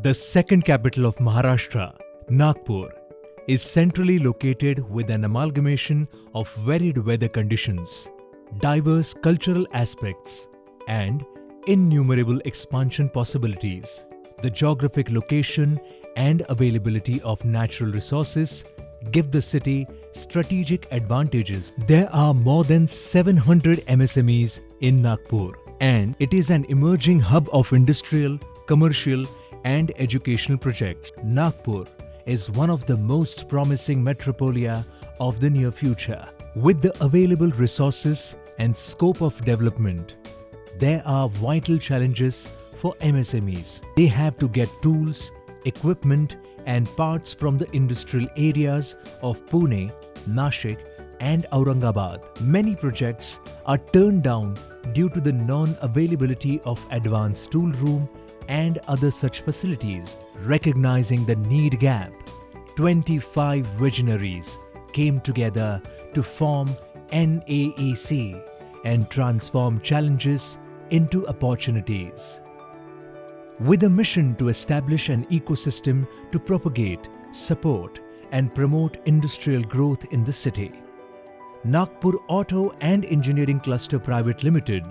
The second capital of Maharashtra, Nagpur, is centrally located with an amalgamation of varied weather conditions, diverse cultural aspects, and innumerable expansion possibilities. The geographic location and availability of natural resources give the city strategic advantages. There are more than 700 MSMEs in Nagpur, and it is an emerging hub of industrial, commercial, and educational projects. Nagpur is one of the most promising metropolia of the near future. With the available resources and scope of development, there are vital challenges for MSMEs. They have to get tools, equipment, and parts from the industrial areas of Pune, Nashik, and Aurangabad. Many projects are turned down due to the non-availability of advanced tool room and other such facilities. Recognizing the need gap, 25 visionaries came together to form NAEC and transform challenges into opportunities. With a mission to establish an ecosystem to propagate, support, and promote industrial growth in the city, Nagpur Auto and Engineering Cluster Private Limited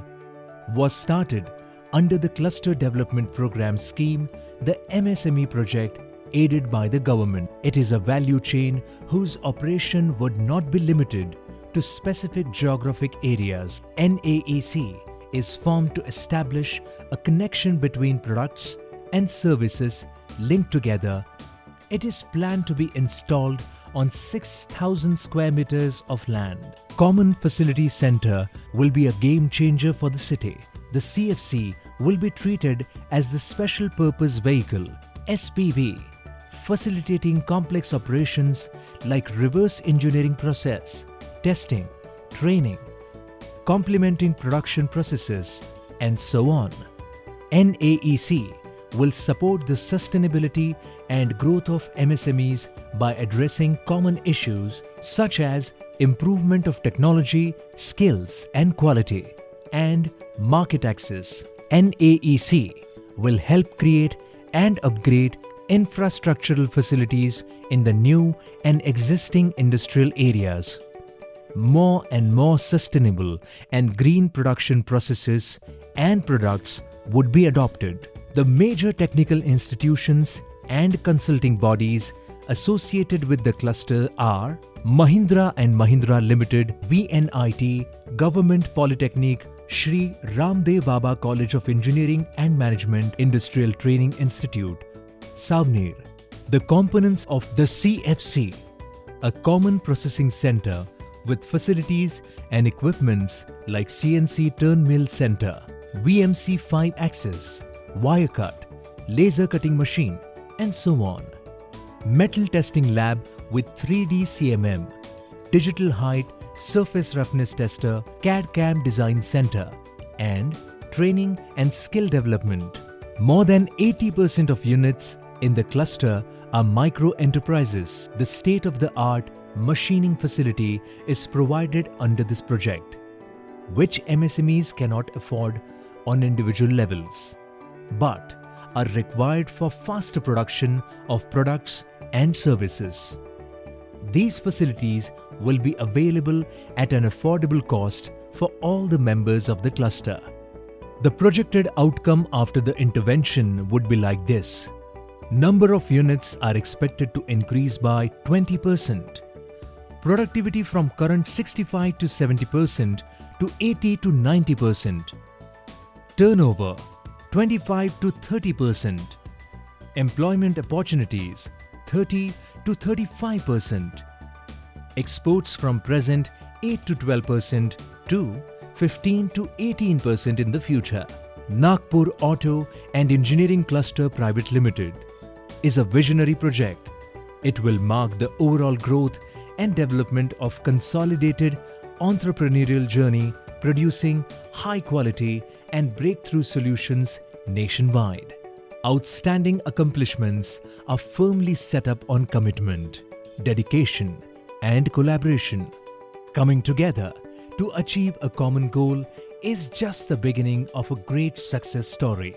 was started under the Cluster Development Program scheme, the MSME project aided by the government. It is a value chain whose operation would not be limited to specific geographic areas. NAEC is formed to establish a connection between products and services linked together. It is planned to be installed on 6,000 square meters of land. Common Facility Center will be a game changer for the city. The CFC will be treated as the Special Purpose Vehicle SPV, facilitating complex operations like reverse engineering process, testing, training, complementing production processes, and so on. NAEC will support the sustainability and growth of MSMEs by addressing common issues such as improvement of technology, skills and quality, and market access. NAEC will help create and upgrade infrastructural facilities in the new and existing industrial areas. More and more sustainable and green production processes and products would be adopted. The major technical institutions and consulting bodies associated with the cluster are Mahindra & Mahindra Limited, VNIT, Government Polytechnic, Shri Ramdev Baba College of Engineering and Management, Industrial Training Institute, Savnir. The components of the CFC, a common processing center with facilities and equipments like CNC Turn Mill Center, VMC 5-axis, wire cut, laser cutting machine, and so on. Metal testing lab with 3D CMM, digital height, surface roughness tester, CAD/CAM design center, and training and skill development. More than 80% of units in the cluster are micro enterprises. The state-of-the-art machining facility is provided under this project, which MSMEs cannot afford on individual levels, but are required for faster production of products and services. These facilities will be available at an affordable cost for all the members of the cluster. The projected outcome after the intervention would be like this. Number of units are expected to increase by 20%. Productivity from current 65 to 70% to 80 to 90%. Turnover 25 to 30%. Employment opportunities 30 to 35%. Exports from present 8 to 12% to 15 to 18% in the future. Nagpur Auto and Engineering Cluster Private Limited is a visionary project. It will mark the overall growth and development of consolidated entrepreneurial journey, producing high quality and breakthrough solutions nationwide. Outstanding accomplishments are firmly set up on commitment, dedication, and collaboration. Coming together to achieve a common goal is just the beginning of a great success story.